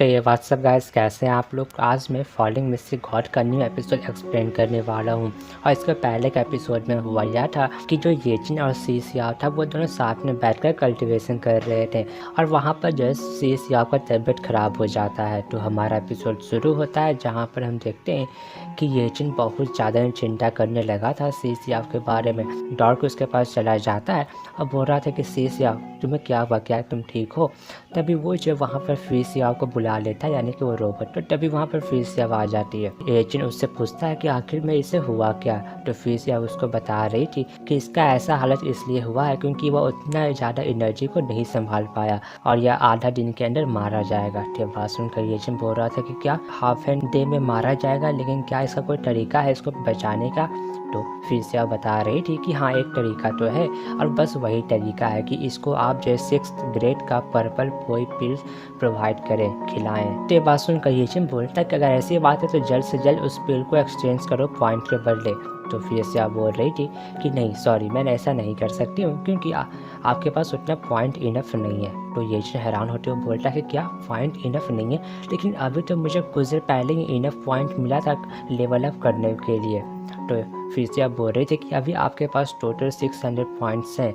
तो ये WhatsApp guys, कैसे हैं आप लोग। आज मैं फॉलिंग मिस्ट्री गॉड का न्यू एपिसोड एक्सप्लेन करने वाला हूँ। और इसके पहले के एपिसोड में हुआ यह था कि जो येजिन और सी सियाओ था वो दोनों साथ में बैठकर कल्टीवेशन कर रहे थे और वहाँ पर जो है सी सियाओ का तबीयत खराब हो जाता है। तो हमारा एपिसोड शुरू होता है जहाँ पर हम देखते हैं कि येजिन बहुत ज़्यादा चिंता करने लगा था सी सियाओ के बारे में। डॉर्क उसके पास चला जाता है और बोल रहा था कि सी सियाओ तुम्हें क्या हुआ, क्या तुम ठीक हो। तभी वो जो वहाँ पर फी सियाओ को बुला लेता है, यानी कि वो रोबोट। तो तभी वहाँ पर फी सियाओ आ जाती है। एजेंट उससे पूछता है कि आखिर में इसे हुआ क्या। तो फी सियाओ उसको बता रही थी कि इसका ऐसा हालत इसलिए हुआ है क्योंकि वह उतना ज़्यादा एनर्जी को नहीं संभाल पाया और यह आधा दिन के अंदर मारा जाएगा। तो बात सुनकर एजेंट बोल रहा था कि क्या हाफ एन डे में मारा जाएगा, लेकिन क्या इसका कोई तरीका है इसको बचाने का। तो फिर से आप बता रही थी कि हाँ एक तरीका तो है और बस वही तरीका है कि इसको आप जो 6th ग्रेड का पर्पल पोई पिल्स प्रोवाइड करें, खिलाएं। तो बात सुनकर येजिन बोलता है कि अगर ऐसी बात है तो जल्द से जल्द उस पिल को एक्सचेंज करो पॉइंट के बदले। तो फिर से आप बोल रही थी कि नहीं सॉरी, मैं ऐसा नहीं कर सकती हूँ क्योंकि आपके पास उतना पॉइंट इनफ नहीं है। तो येजिन हैरान होते हुए बोलता है कि क्या पॉइंट इनफ नहीं है, लेकिन अभी तो मुझे कुछ देर पहले ही इनफ पॉइंट मिला था लेवल अप करने के लिए। तो फिर से आप बोल रहे थे कि अभी आपके पास टोटल 600 पॉइंट्स हैं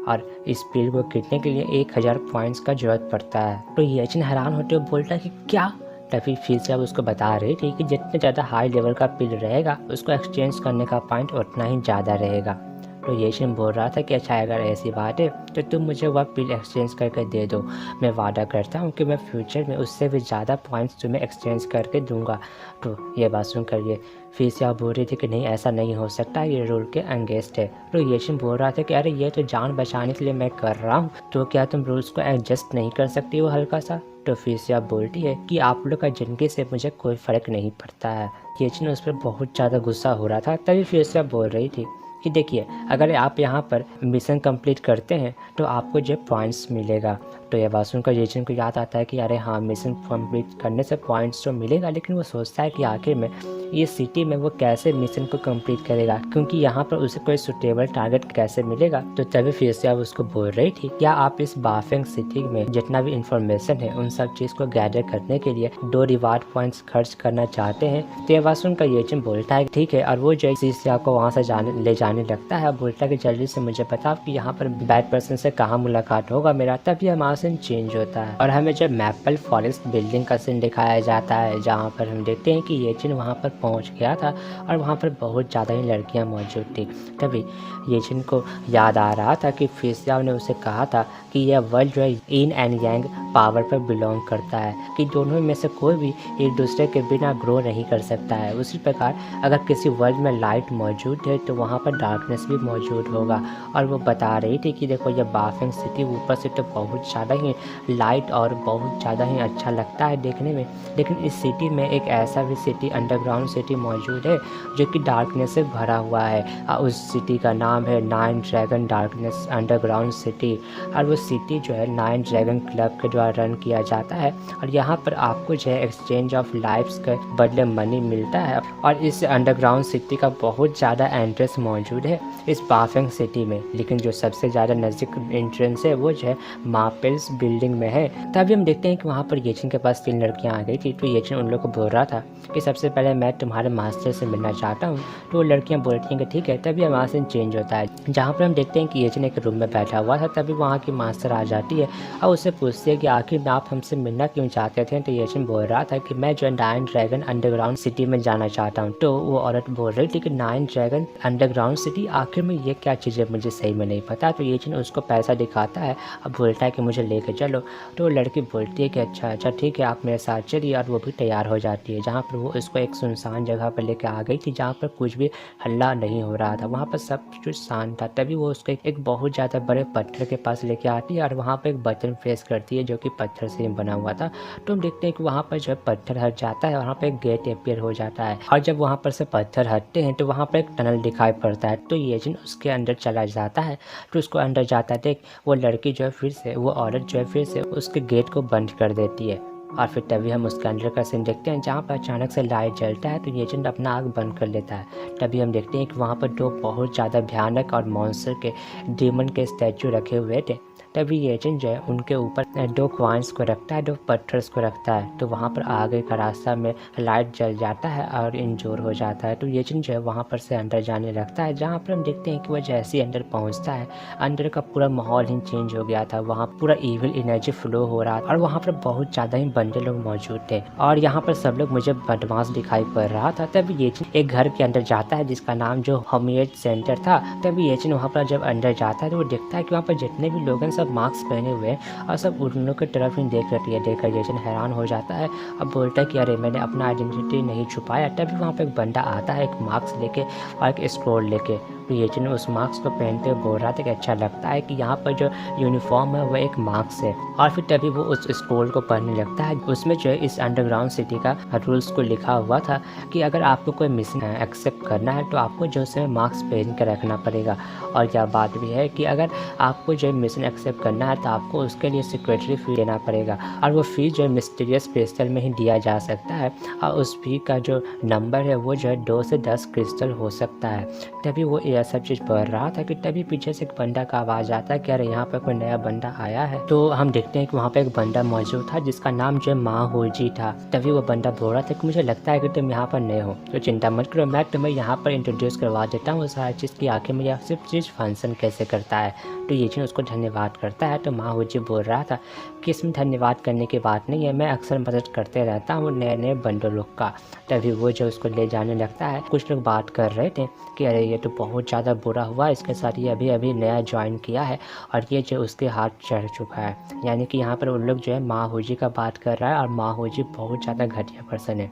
और इस पिल को गिरने के लिए 1000 पॉइंट्स का जरूरत पड़ता है। तो येजिन हैरान होते हुए बोलता है कि क्या। तभी फिर से अब उसको बता रही थी कि जितने ज़्यादा हाई लेवल का पिल रहेगा उसको एक्सचेंज करने का पॉइंट उतना ही ज़्यादा रहेगा। तो येजिन बोल रहा था कि अच्छा अगर ऐसी बात है तो तुम मुझे वह पिल एक्सचेंज करके दे दो। मैं वादा करता हूँ कि मैं फ्यूचर में उससे भी ज़्यादा पॉइंट्स तुम्हें एक्सचेंज करके दूंगा। तो ये बात सुनकर ये फिर से आप बोल रही थी कि नहीं ऐसा नहीं हो सकता, ये रूल के अगेंस्ट है। तो येजिन बोल रहा था कि अरे ये तो जान बचाने के लिए मैं कर रहा हूँ, तो क्या तुम रूल्स को एडजस्ट नहीं कर सकती हो हल्का सा। तो फिर से आप बोलती है कि आप लोग का ज़िंदगी से मुझे कोई फ़र्क नहीं पड़ता है। येजिन उस पर बहुत ज़्यादा गुस्सा हो रहा था। तभी फिर से आप बोल रही थी कि देखिए अगर आप यहाँ पर मिशन कंप्लीट करते हैं तो आपको जो पॉइंट्स मिलेगा। तो यह बात सुनकर येजिन को याद आता है कि अरे हाँ मिशन कंप्लीट करने से पॉइंट्स तो मिलेगा, लेकिन वो सोचता है कि आखिर में ये सिटी में वो कैसे मिशन को कंप्लीट करेगा क्योंकि यहाँ पर उसे कोई सुटेबल टारगेट कैसे मिलेगा। तो तभी फिर से आप उसको बोल रही थी क्या आप इस बाफेंग सिटी में जितना भी इंफॉर्मेशन है उन सब चीज़ को गैदर करने के लिए 2 रिवार्ड पॉइंट्स खर्च करना चाहते हैं। तो यह बात सुनकर येजिन बोलता है ठीक है, और वो जो सिया को वहाँ से ले जाने लगता है। बोलता है कि जल्दी से मुझे बताओ कि यहाँ पर बैड पर्सन से कहाँ मुलाकात होगा मेरा। तभी हमारा सीन चेंज होता है और हमें जब मैपल फॉरेस्ट बिल्डिंग का सीन दिखाया जाता है जहाँ पर हम देखते हैं कि येजिन वहाँ पर पहुँच गया था और वहाँ पर बहुत ज़्यादा ही लड़कियाँ मौजूद थी। तभी येजिन को याद आ रहा था कि फिसिया ने उसे कहा था कि यह वर्ल्ड जो है इन एंड यांग पावर पर बिलोंग करता है, कि दोनों में से कोई भी एक दूसरे के बिना ग्रो नहीं कर सकता है। उसी प्रकार अगर किसी वर्ल्ड में लाइट मौजूद है तो वहाँ पर डार्कनेस भी मौजूद होगा। और वो बता रही थी कि देखो ये बाफेंग सिटी ऊपर से तो बहुत ज़्यादा ही लाइट और बहुत ज़्यादा ही अच्छा लगता है देखने में, लेकिन इस सिटी में एक ऐसा भी सिटी अंडरग्राउंड सिटी मौजूद है जो कि डार्कनेस से भरा हुआ है। उस सिटी का नाम है 9 ड्रैगन डार्कनेस अंडरग्राउंड सिटी। और वो सिटी जो है 9 ड्रैगन क्लब के द्वारा रन किया जाता है और यहाँ पर आपको जो है एक्सचेंज ऑफ लाइफ्स के बदले मनी मिलता है। और इस अंडरग्राउंड सिटी का बहुत ज़्यादा एंट्रेंस मौजूद है इस बाफेंग सिटी में, लेकिन जो सबसे ज़्यादा नज़दीक एंट्रेंस है वो जो है मापेल्स बिल्डिंग में है। तभी हम देखते हैं कि वहाँ पर येजिन के पास 3 लड़कियाँ आ गई थी। तो येजिन उन लोग को बोल रहा था कि सबसे पहले मैं तुम्हारे मास्टर से मिलना चाहता हूँ। तो वो लड़कियाँ बोलती हैं कि ठीक है। तभी हमारा सीन चेंज होता है जहाँ पर हम देखते हैं कि येजिन एक रूम में बैठा हुआ था। तभी वहाँ की मास्टर आ जाती है और उससे पूछती है कि आखिर में आप हमसे मिलना क्यों चाहते थे। तो येजिन बोल रहा था कि मैं जो 9 ड्रैगन अंडरग्राउंड सिटी में जाना चाहता हूँ। तो वो औरत बोल रही थी कि 9 ड्रैगन अंडरग्राउंड सिटी, आखिर में ये क्या चीज़ है मुझे सही में नहीं पता। तो येजिन उसको पैसा दिखाता है और बोलता है कि मुझे लेके चलो। तो वो लड़की बोलती है कि अच्छा ठीक है आप मेरे साथ चलिए, और वो भी तैयार हो जाती है। जहाँ पर वो उसको एक सुनसान जगह पर लेके आ गई थी जहाँ पर कुछ भी हल्ला नहीं हो रहा था, वहाँ पर सब कुछ शांत था। तभी वो उसको एक बहुत ज़्यादा बड़े पत्थर के पास लेके आती है और वहाँ पर एक बटन प्रेस करती है जो कि पत्थर से बना हुआ था। तो हम देखते हैं कि वहाँ पर जब पत्थर हट जाता है वहाँ पर एक गेट अपीयर हो जाता है और जब वहाँ पर से पत्थर हटते हैं तो वहाँ पर एक टनल दिखाई पड़ता है। तो येजिन उसके अंदर चला जाता है। तो उसको अंदर जाता देख वो लड़की जो है फिर से वो औरत जो है फिर से उसके गेट को बंद कर देती है। और फिर तभी हम उसके अंदर का सीन देखते हैं जहाँ पर अचानक से लाइट जलता है। तो येजिन अपना आग बंद कर लेता है। तभी हम देखते हैं कि वहाँ पर 2 बहुत ज़्यादा भयानक और मॉन्स्टर के डीमन के स्टैचू रखे हुए थे। तभी ये एजेंट जो है उनके ऊपर 2 कॉइन्स को रखता है, 2 पत्थर्स को रखता है। तो वहाँ पर आगे का रास्ता में लाइट जल जाता है और इंजोर हो जाता है। तो ये एजेंट जो है वहाँ पर से अंदर जाने लगता है, जहाँ पर हम देखते हैं कि वह जैसे ही अंदर पहुँचता है, अंदर का पूरा माहौल ही चेंज हो गया था। वहाँ पूरा इविल एनर्जी फ्लो हो रहा था और वहाँ पर बहुत ज़्यादा ही बंदे लोग मौजूद थे और यहाँ पर सब लोग मुझे बदमाश दिखाई पड़ रहा था। तभी ये एजेंट एक घर के अंदर जाता है जिसका नाम जो होमिएट सेंटर था। तभी एजेंट वहाँ पर जब अंदर जाता है तो वो देखता है कि वहाँ पर जितने भी लोग हैं सब मास्क पहने हुए हैं और सब उन लोग की तरफ ही देख रही है। देखकर एजेंट हैरान हो जाता है। अब बोलता है कि अरे मैंने अपना आइडेंटिटी नहीं छुपाया। तभी वहाँ पर एक बंदा आता है एक मास्क लेके और एक स्क्रॉल लेके। तो एजेंट उस मास्क को पहनते हुए बोल रहा था कि अच्छा लगता है कि यहाँ पर जो यूनिफॉर्म है वह एक मास्क है। और फिर तभी वो उस स्क्रॉल को पढ़ने लगता है। उसमें जो है इस अंडरग्राउंड सिटी का रूल्स को लिखा हुआ था कि अगर आपको कोई मिशन एक्सेप्ट करना है तो आपको जो है मास्क पहन कर रखना पड़ेगा। और यह बात भी है कि अगर आपको जो मिशन एक्सेप्ट करना है तो आपको उसके लिए सिक्योरिटी फी देना पड़ेगा और वो फी जो है मिस्टीरियस क्रिस्टल में ही दिया जा सकता है और उस फी का जो नंबर है वो जो है 2 से 10 क्रिस्टल हो सकता है। तभी वो यह सब चीज़ पढ़ रहा था कि तभी पीछे से एक बंदा का आवाज़ आता है कि अरे यहाँ पर कोई नया बंदा आया है। तो हम देखते हैं कि वहाँ पे एक बंदा मौजूद था जिसका नाम जो है माहूजी था। तभी वो बंदा बोल रहा था कि मुझे लगता है कि तुम यहाँ पर नए हो तो चिंता मत करो, मैं तुम्हें यहाँ पर इंट्रोड्यूस करवा देता हूँ सारी चीज़ की आखिर में यह सिर्फ चीज़ फंक्शन कैसे करता है। तो ये चीज़ उसको धन्यवाद करता है। तो माहूजी बोल रहा था कि इसमें धन्यवाद करने की बात नहीं है, मैं अक्सर मदद करते रहता हूँ नए नए बंदों लोग का। तभी वो जो उसको ले जाने लगता है। कुछ लोग बात कर रहे थे कि अरे ये तो बहुत ज़्यादा बुरा हुआ, इसके साथ ये अभी अभी नया ज्वाइन किया है और ये जो उसके हाथ चढ़ चुका है। यानी कि यहाँ पर उन लोग जो है माहूजी का बात कर रहा है और माहूजी बहुत ज़्यादा घटिया पर्सन है।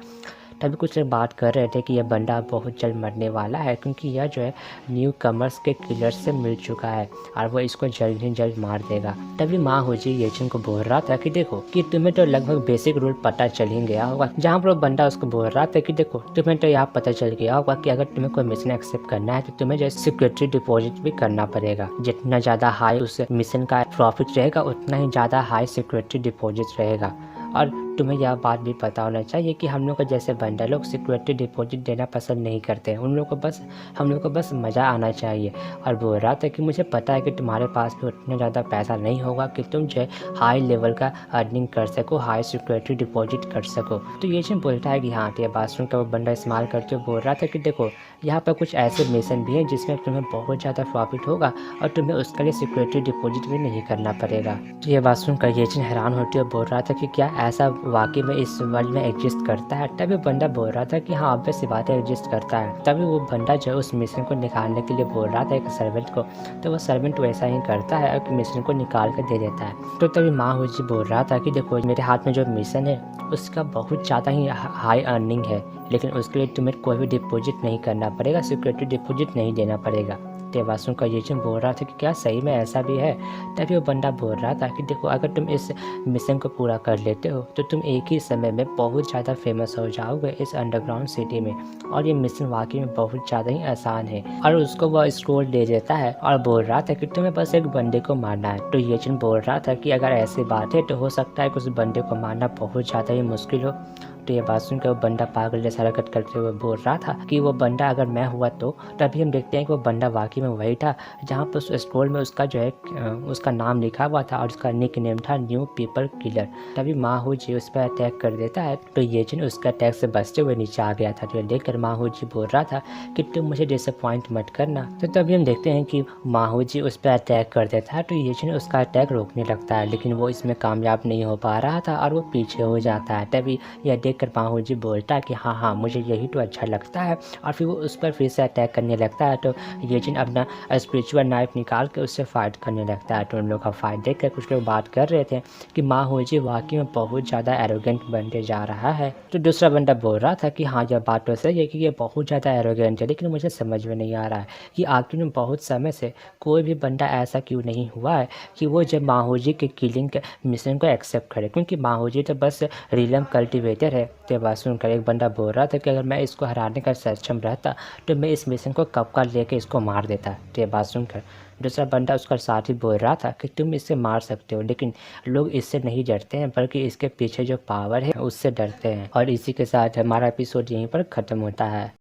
तभी कुछ लोग बात कर रहे थे कि यह बंदा बहुत जल्द मरने वाला है क्योंकि यह जो है न्यू कमर्स के किलर से मिल चुका है और वो इसको जल्द ही जल्द मार देगा। तभी माहूजी येचिन को बोल रहा था कि देखो कि तुम्हें तो लगभग बेसिक रूल पता चल ही गया होगा। जहाँ पर वो बंदा उसको बोल रहा था कि देखो तुम्हें तो यहाँ पता चल गया होगा कि अगर तुम्हें कोई मिशन एक्सेप्ट करना है तो तुम्हें जो सिक्योरिटी डिपॉजिट भी करना पड़ेगा। जितना ज़्यादा हाई उस मिशन का प्रॉफिट रहेगा उतना ही ज़्यादा हाई सिक्योरिटी डिपॉजिट रहेगा। और तुम्हें यह बात भी पता होना चाहिए कि हम लोग को जैसे बंदा लोग सिक्योरिटी डिपॉजिट देना पसंद नहीं करते हैं। हम लोग को बस मज़ा आना चाहिए। और बोल रहा था कि मुझे पता है कि तुम्हारे पास भी उतना ज़्यादा पैसा नहीं होगा कि तुम जो है हाई लेवल का अर्निंग कर सको, हाई सिक्योरिटी डिपॉजिट कर सको। तो ये चीज़ बोलता है कि हाँ, तो ये बात सुन कर वो बंदा इस्तेमाल करते हुए बोल रहा था कि देखो यहाँ पर कुछ ऐसे मिशन भी हैं जिसमें तुम्हें बहुत ज़्यादा प्रॉफिट होगा और तुम्हें उसके लिए सिक्योरिटी डिपॉजिट भी नहीं करना पड़ेगा। तो ये बात सुनकर ये चीज़ हैरान होती है, बोल रहा था कि क्या ऐसा वाकई में इस वर्ल्ड में एग्जिस्ट करता है। तभी बंदा बोल रहा था कि हाँ, ऑब्वियस सी बात है एग्जिस्ट करता है। तभी वो बंदा जो है उस मिशन को निकालने के लिए बोल रहा था एक सर्वेंट को। तो वो सर्वेंट वैसा ही करता है और मिशन को निकाल कर दे देता है। तो तभी माहूजी बोल रहा था कि देखो मेरे हाथ में जो मिशन है उसका बहुत ज़्यादा ही हाई अर्निंग है, लेकिन उसके लिए तुम्हें कोई भी डिपॉजिट नहीं करना पड़ेगा, सिक्योरिटी डिपॉजिट नहीं देना पड़ेगा। तेवासुन का येचिन बोल रहा था कि क्या सही में ऐसा भी है। तभी वो बंदा बोल रहा था कि देखो अगर तुम इस मिशन को पूरा कर लेते हो तो तुम एक ही समय में बहुत ज़्यादा फेमस हो जाओगे इस अंडरग्राउंड सिटी में, और ये मिशन वाकई में बहुत ज़्यादा ही आसान है। और उसको वह स्क्रोल दे देता है और बोल रहा था कि तुम्हें बस एक बंदे को मारना है। तो येचिन बोल रहा था कि अगर ऐसी बात है तो हो सकता है कि उस बंदे को मारना बहुत ज़्यादा ही मुश्किल हो। तो ये बात सुनकर वो बंदा पागल जैसा हरकत करते हुए बोल रहा था कि वो बंदा अगर मैं हुआ तो। तभी हम देखते हैं कि वो बंदा वाकई में वही था जहाँ पर उस स्क्रोल में उसका जो है उसका नाम लिखा हुआ था और उसका निक नेम था न्यू पीपल किलर। तभी माहूजी उस पर अटैक कर देता है। तो येचिन उसका अटैक से बचते हुए नीचे आ गया था। तो ये देखकर माहूजी बोल रहा था कि तुम मुझे डिसअपॉइंट मत करना। तो तभी हम देखते हैं कि माहूजी उस पर अटैक कर देता है। तो येचिन उसका अटैक रोकने लगता है, लेकिन वो इसमें कामयाब नहीं हो पा रहा था और वो पीछे हो जाता है। तभी यह देखकर माहूजी बोलता है कि हाँ हाँ मुझे यही तो अच्छा लगता है, और फिर वो उस पर फिर से अटैक करने लगता है। तो येचिन अपना स्पिरिचुअल नाइफ निकाल के उससे फाइट करने लगता है। तो उन लोग का फाइट देख कर कुछ लोग बात कर रहे थे कि माहूजी वाकई में बहुत ज़्यादा एरोगेंट बनते जा रहा है। तो दूसरा बंदा बोल रहा था कि हाँ यह बात तो सही है कि ये बहुत ज़्यादा एरोगेंट है, लेकिन मुझे समझ में नहीं आ रहा है कि आखिर में बहुत समय से कोई भी बंदा ऐसा क्यों नहीं हुआ है कि वो जब माहूजी के किलिंग के मिशन को एक्सेप्ट करे, क्योंकि माहूजी तो बस रिलम कल्टिवेटर है। तो बात सुनकर एक बंदा बोल रहा था कि अगर मैं इसको हराने का सक्षम रहता तो मैं इस मिशन को कब का लेके इसको मार देता। तो ये बात सुनकर दूसरा बंदा उसका साथी बोल रहा था कि तुम इससे मार सकते हो, लेकिन लोग इससे नहीं डरते हैं बल्कि इसके पीछे जो पावर है उससे डरते हैं। और इसी के साथ हमारा एपिसोड यहीं पर ख़त्म होता है।